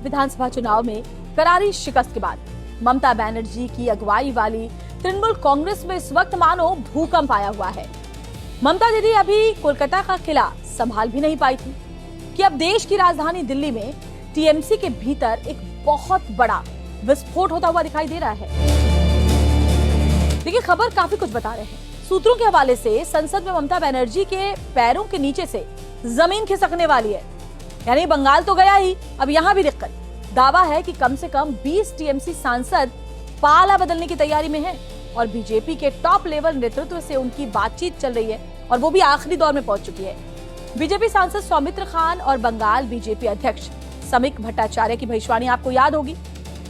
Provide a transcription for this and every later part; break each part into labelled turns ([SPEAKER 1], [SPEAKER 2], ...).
[SPEAKER 1] विधानसभा चुनाव में करारी शिकस्त के बाद ममता बनर्जी की अगुवाई वाली तृणमूल कांग्रेस में इस वक्त मानो भूकंप आया हुआ है। ममता दीदी अभी कोलकाता का किला संभाल भी नहीं पाई थी कि अब देश की राजधानी दिल्ली में टीएमसी के भीतर एक बहुत बड़ा विस्फोट होता हुआ दिखाई दे रहा है। देखिए, खबर काफी कुछ बता रहे हैं। सूत्रों के हवाले से संसद में ममता बनर्जी के पैरों के नीचे से जमीन खिसकने वाली है। यानी बंगाल तो गया ही, अब यहां भी दिक्कत। दावा है कि कम से कम 20 टीएमसी सांसद पाला बदलने की तैयारी में हैं और बीजेपी के टॉप लेवल नेतृत्व से उनकी बातचीत चल रही है और वो भी आखिरी दौर में पहुंच चुकी है। बीजेपी सांसद सौमित्र खान और बंगाल बीजेपी अध्यक्ष समीक भट्टाचार्य की भविष्यवाणी आपको याद होगी,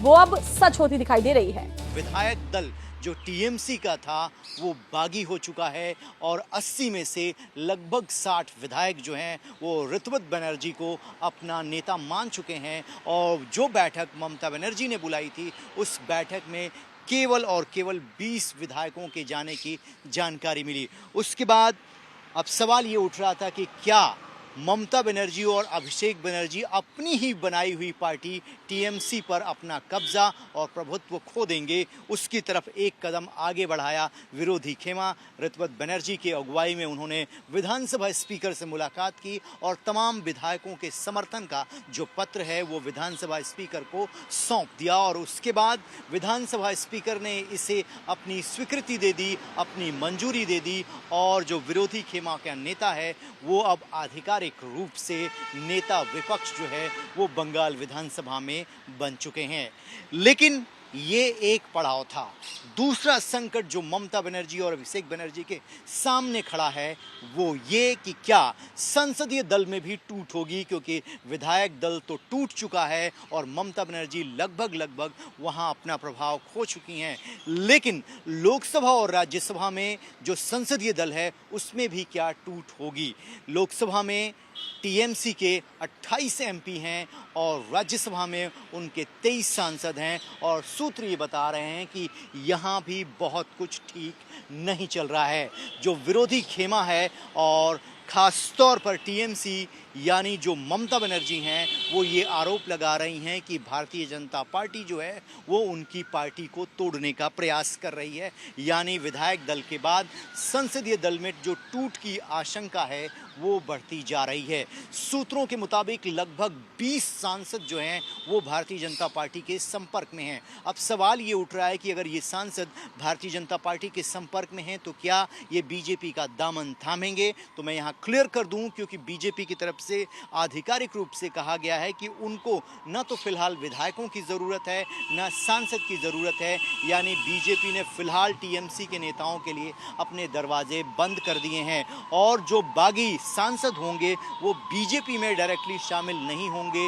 [SPEAKER 1] वो अब सच होती दिखाई दे रही है।
[SPEAKER 2] विधायक दल जो टीएमसी का था वो बागी हो चुका है और 80 में से लगभग 60 विधायक जो हैं वो ऋतुपत बनर्जी को अपना नेता मान चुके हैं। और जो बैठक ममता बनर्जी ने बुलाई थी उस बैठक में केवल और केवल 20 विधायकों के जाने की जानकारी मिली। उसके बाद अब सवाल ये उठ रहा था कि क्या ममता बनर्जी और अभिषेक बनर्जी अपनी ही बनाई हुई पार्टी टीएमसी पर अपना कब्जा और प्रभुत्व खो देंगे। उसकी तरफ एक कदम आगे बढ़ाया विरोधी खेमा। ऋतुपत बनर्जी की अगुवाई में उन्होंने विधानसभा स्पीकर से मुलाकात की और तमाम विधायकों के समर्थन का जो पत्र है वो विधानसभा स्पीकर को सौंप दिया और उसके बाद विधानसभा स्पीकर ने इसे अपनी स्वीकृति दे दी, अपनी मंजूरी दे दी और जो विरोधी खेमा का नेता है वो अब आधिकारिक रूप से नेता विपक्ष जो है वो बंगाल विधानसभा में बन चुके हैं। लेकिन ये एक पड़ाव था। दूसरा संकट जो ममता बनर्जी और अभिषेक बनर्जी के सामने खड़ा है वो ये कि क्या संसदीय दल में भी टूट होगी, क्योंकि विधायक दल तो टूट चुका है और ममता बनर्जी लगभग वहां अपना प्रभाव खो चुकी हैं। लेकिन लोकसभा और राज्यसभा में जो संसदीय दल है उसमें भी क्या टूट होगी। लोकसभा में टीएमसी के 28 एमपी हैं और राज्यसभा में उनके 23 सांसद हैं और सूत्र ये बता रहे हैं कि यहाँ भी बहुत कुछ ठीक नहीं चल रहा है। जो विरोधी खेमा है और खास तौर पर टीएमसी यानी जो ममता बनर्जी हैं वो ये आरोप लगा रही हैं कि भारतीय जनता पार्टी जो है वो उनकी पार्टी को तोड़ने का प्रयास कर रही है। यानी विधायक दल के बाद संसदीय दल में जो टूट की आशंका है वो बढ़ती जा रही है। सूत्रों के मुताबिक लगभग 20 सांसद जो हैं वो भारतीय जनता पार्टी के संपर्क में हैं। अब सवाल ये उठ रहा है कि अगर ये सांसद भारतीय जनता पार्टी के संपर्क में हैं तो क्या ये बीजेपी का दामन थामेंगे। तो मैं यहाँ क्लियर कर दूं, क्योंकि बीजेपी की तरफ से आधिकारिक रूप से कहा गया है कि उनको न तो फिलहाल विधायकों की ज़रूरत है न सांसद की ज़रूरत है। यानी बीजेपी ने फिलहाल टीएमसी के नेताओं के लिए अपने दरवाजे बंद कर दिए हैं और जो बागी सांसद होंगे वो बीजेपी में डायरेक्टली शामिल नहीं होंगे,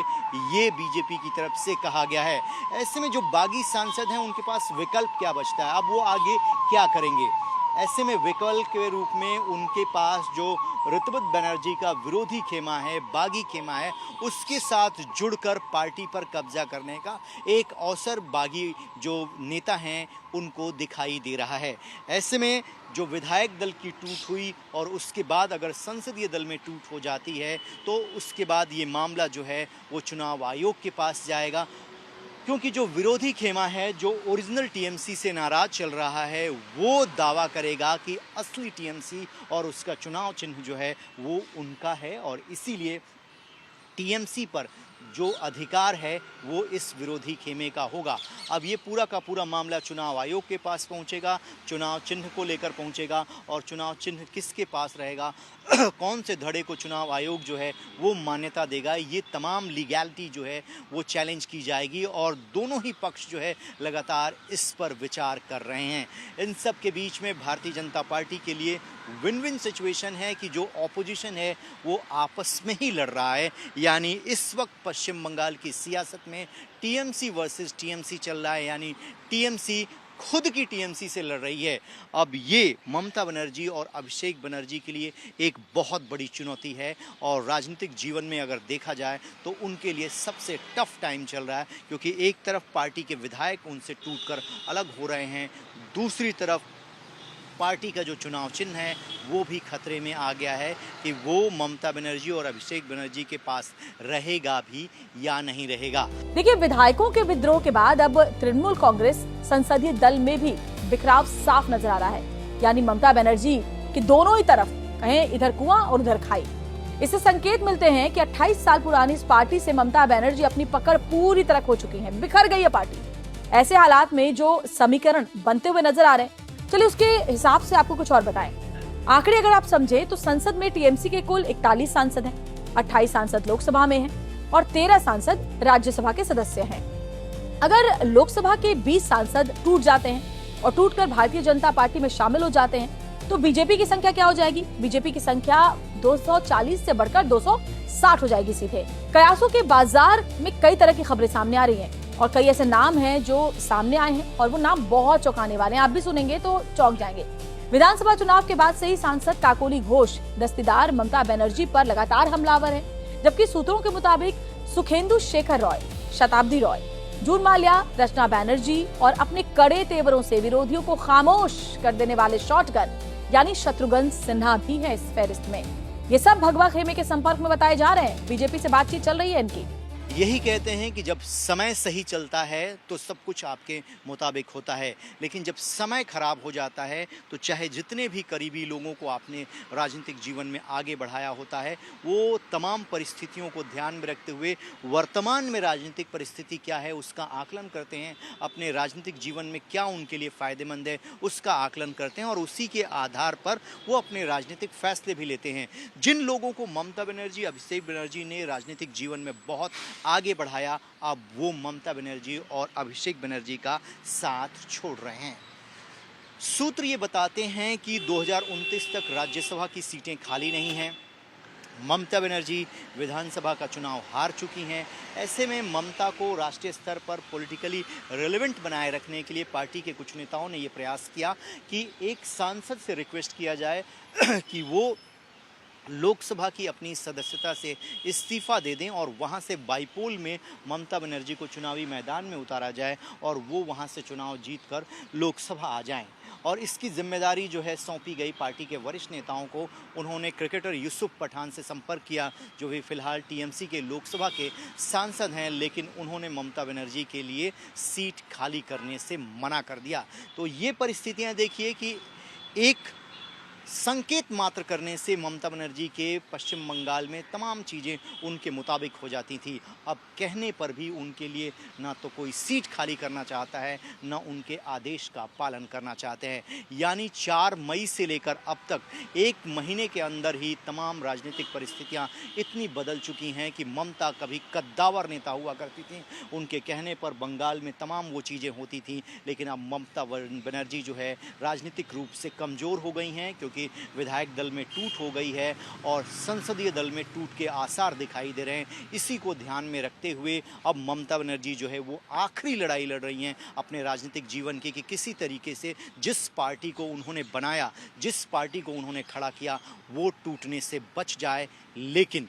[SPEAKER 2] ये बीजेपी की तरफ से कहा गया है। ऐसे में जो बागी सांसद हैं उनके पास विकल्प क्या बचता है, अब वो आगे क्या करेंगे। ऐसे में विकल्प के रूप में उनके पास जो ऋतुपत बनर्जी का विरोधी खेमा है, बागी खेमा है, उसके साथ जुड़कर पार्टी पर कब्जा करने का एक अवसर बागी जो नेता हैं उनको दिखाई दे रहा है। ऐसे में जो विधायक दल की टूट हुई और उसके बाद अगर संसदीय दल में टूट हो जाती है तो उसके बाद ये मामला जो है वो चुनाव आयोग के पास जाएगा, क्योंकि जो विरोधी खेमा है जो ओरिजिनल टीएमसी से नाराज चल रहा है वो दावा करेगा कि असली टीएमसी और उसका चुनाव चिन्ह जो है वो उनका है और इसीलिए टीएमसी पर जो अधिकार है वो इस विरोधी खेमे का होगा। अब ये पूरा का पूरा मामला चुनाव आयोग के पास पहुंचेगा, चुनाव चिन्ह को लेकर पहुंचेगा और चुनाव चिन्ह किसके पास रहेगा, कौन से धड़े को चुनाव आयोग जो है वो मान्यता देगा, ये तमाम लीगैलिटी जो है वो चैलेंज की जाएगी और दोनों ही पक्ष जो है लगातार इस पर विचार कर रहे हैं। इन सब के बीच में भारतीय जनता पार्टी के लिए विन विन सिचुएशन है कि जो ऑपोजिशन है वो आपस में ही लड़ रहा है। यानी इस वक्त पश्चिम बंगाल की सियासत में टीएमसी वर्सेस टीएमसी चल रहा है, यानी टीएमसी खुद की टीएमसी से लड़ रही है। अब ये ममता बनर्जी और अभिषेक बनर्जी के लिए एक बहुत बड़ी चुनौती है और राजनीतिक जीवन में अगर देखा जाए तो उनके लिए सबसे टफ टाइम चल रहा है, क्योंकि एक तरफ पार्टी के विधायक उनसे टूटकर अलग हो रहे हैं, दूसरी तरफ पार्टी का जो चुनाव चिन्ह है वो भी खतरे में आ गया है कि वो ममता बनर्जी और अभिषेक बनर्जी के पास रहेगा भी या नहीं रहेगा।
[SPEAKER 1] देखिए, विधायकों के विद्रोह के बाद अब तृणमूल कांग्रेस संसदीय दल में भी बिखराव साफ नजर आ रहा है। यानी ममता बनर्जी की दोनों ही तरफ कहें इधर कुआं और उधर खाई। इससे संकेत मिलते हैं कि 28 साल पुरानी इस पार्टी से ममता बनर्जी अपनी पकड़ पूरी तरह खो चुकी है, बिखर गई है पार्टी। ऐसे हालात में जो समीकरण बनते हुए नजर आ रहे हैं, चलिए उसके हिसाब से आपको कुछ और बताएं। आंकड़े अगर आप समझे तो संसद में टीएमसी के कुल 41 सांसद हैं, 28 सांसद लोकसभा में हैं और 13 सांसद राज्यसभा के सदस्य हैं। अगर लोकसभा के 20 सांसद टूट जाते हैं और टूटकर भारतीय जनता पार्टी में शामिल हो जाते हैं तो बीजेपी की संख्या क्या हो जाएगी? बीजेपी की संख्या 240 से बढ़कर 260 हो जाएगी सीधे। कयासों के बाजार में कई तरह की खबरें सामने आ रही हैं और कई ऐसे नाम हैं जो सामने आए हैं और वो नाम बहुत चौंकाने वाले हैं। आप भी सुनेंगे तो चौंक जाएंगे। विधानसभा चुनाव के बाद से ही सांसद काकोली घोष दस्तीदार ममता बनर्जी पर लगातार हमलावर है, जबकि सूत्रों के मुताबिक सुखेंदु शेखर रॉय, शताब्दी रॉय, जून माल्या, रचना बनर्जी और अपने कड़े तेवरों से विरोधियों को खामोश कर देने वाले शॉटगन यानी शत्रुघ्न सिन्हा भी है इस फहरिस्त में। ये सब भगवा खेमे के संपर्क में बताए जा रहे हैं। बीजेपी से बातचीत चल रही है इनकी।
[SPEAKER 2] यही कहते हैं कि जब समय सही चलता है तो सब कुछ आपके मुताबिक होता है, लेकिन जब समय खराब हो जाता है तो चाहे जितने भी करीबी लोगों को आपने राजनीतिक जीवन में आगे बढ़ाया होता है, वो तमाम परिस्थितियों को ध्यान में रखते हुए वर्तमान में राजनीतिक परिस्थिति क्या है उसका आकलन करते हैं, अपने राजनीतिक जीवन में क्या उनके लिए फ़ायदेमंद है उसका आकलन करते हैं और उसी के आधार पर वो अपने राजनीतिक फैसले भी लेते हैं। जिन लोगों को ममता बनर्जी, अभिषेक बनर्जी ने राजनीतिक जीवन में बहुत आगे बढ़ाया, अब वो ममता बनर्जी और अभिषेक बनर्जी का साथ छोड़ रहे हैं। सूत्र ये बताते हैं कि 2029 तक राज्यसभा की सीटें खाली नहीं हैं। ममता बनर्जी विधानसभा का चुनाव हार चुकी हैं। ऐसे में ममता को राष्ट्रीय स्तर पर पॉलिटिकली रेलेवेंट बनाए रखने के लिए पार्टी के कुछ नेताओं ने ये प्रयास किया कि एक सांसद से रिक्वेस्ट किया जाए कि वो लोकसभा की अपनी सदस्यता से इस्तीफा दे दें और वहां से बाईपोल में ममता बनर्जी को चुनावी मैदान में उतारा जाए और वो वहां से चुनाव जीतकर लोकसभा आ जाएं। और इसकी जिम्मेदारी जो है सौंपी गई पार्टी के वरिष्ठ नेताओं को। उन्होंने क्रिकेटर यूसुफ पठान से संपर्क किया, जो भी फिलहाल टीएमसी के लोकसभा के सांसद हैं, लेकिन उन्होंने ममता बनर्जी के लिए सीट खाली करने से मना कर दिया। तो ये परिस्थितियाँ देखिए कि एक संकेत मात्र करने से ममता बनर्जी के पश्चिम बंगाल में तमाम चीज़ें उनके मुताबिक हो जाती थी। अब कहने पर भी उनके लिए ना तो कोई सीट खाली करना चाहता है, ना उनके आदेश का पालन करना चाहते हैं। यानी 4 मई से लेकर अब तक 1 महीने के अंदर ही तमाम राजनीतिक परिस्थितियां इतनी बदल चुकी हैं कि ममता कभी कद्दावर नेता हुआ करती थी, उनके कहने पर बंगाल में तमाम वो चीज़ें होती थी, लेकिन अब ममता बनर्जी जो है राजनीतिक रूप से कमज़ोर हो गई हैं, क्योंकि विधायक दल में टूट हो गई है और संसदीय दल में टूट के आसार दिखाई दे रहे हैं। इसी को ध्यान में रखते हुए अब ममता बनर्जी जो है वो आखिरी लड़ाई लड़ रही हैं अपने राजनीतिक जीवन की, कि किसी तरीके से जिस पार्टी को उन्होंने बनाया, जिस पार्टी को उन्होंने खड़ा किया, वो टूटने से बच जाए। लेकिन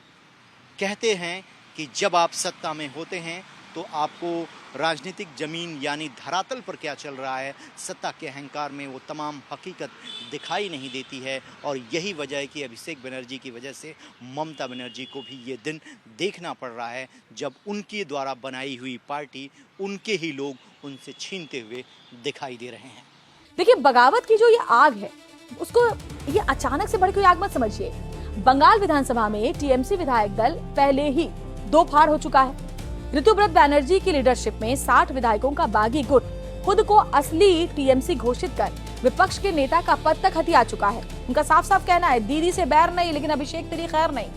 [SPEAKER 2] कहते हैं कि जब आप सत्ता में होते हैं तो आपको राजनीतिक जमीन यानी धरातल पर क्या चल रहा है, सत्ता के अहंकार में वो तमाम हकीकत दिखाई नहीं देती है। और यही वजह है कि अभिषेक बनर्जी की वजह से ममता बनर्जी को भी ये दिन देखना पड़ रहा है जब उनके द्वारा बनाई हुई पार्टी, उनके ही लोग उनसे छीनते हुए दिखाई दे रहे हैं।
[SPEAKER 1] देखिए, बगावत की जो ये आग है उसको ये अचानक से बढ़ कोई आग मत समझिए। बंगाल विधानसभा में टीएमसी विधायक दल पहले ही 2 फाड़ हो चुका है। ऋतुव्रत बैनर्जी की लीडरशिप में 60 विधायकों का बागी गुट खुद को असली टीएमसी घोषित कर विपक्ष के नेता का पद तक हथिया चुका है। उनका साफ साफ कहना है, दीदी से बैर नहीं, लेकिन अभिषेक तेरी खैर नहीं।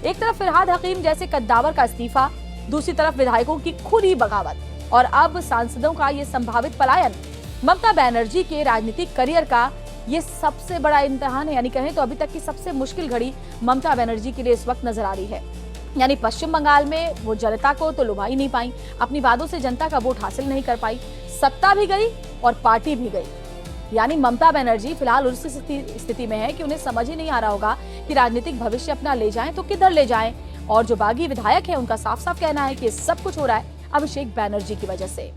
[SPEAKER 1] एक तरफ फिरहाद हकीम जैसे कद्दावर का इस्तीफा, दूसरी तरफ विधायकों की खुली बगावत और अब सांसदों का ये संभावित पलायन। ममता बनर्जी के राजनीतिक करियर का ये सबसे बड़ा इम्तिहान है, यानी कहें तो अभी तक की सबसे मुश्किल घड़ी ममता बनर्जी के लिए इस वक्त नजर आ रही है। यानी पश्चिम बंगाल में वो जनता को तो लुभा ही नहीं पाई, अपनी बातों से जनता का वोट हासिल नहीं कर पाई, सत्ता भी गई और पार्टी भी गई। यानी ममता बनर्जी फिलहाल उस स्थिति में है कि उन्हें समझ ही नहीं आ रहा होगा कि राजनीतिक भविष्य अपना ले जाएं तो किधर ले जाएं। और जो बागी विधायक है उनका साफ साफ कहना है कि सब कुछ हो रहा है अभिषेक बनर्जी की वजह से।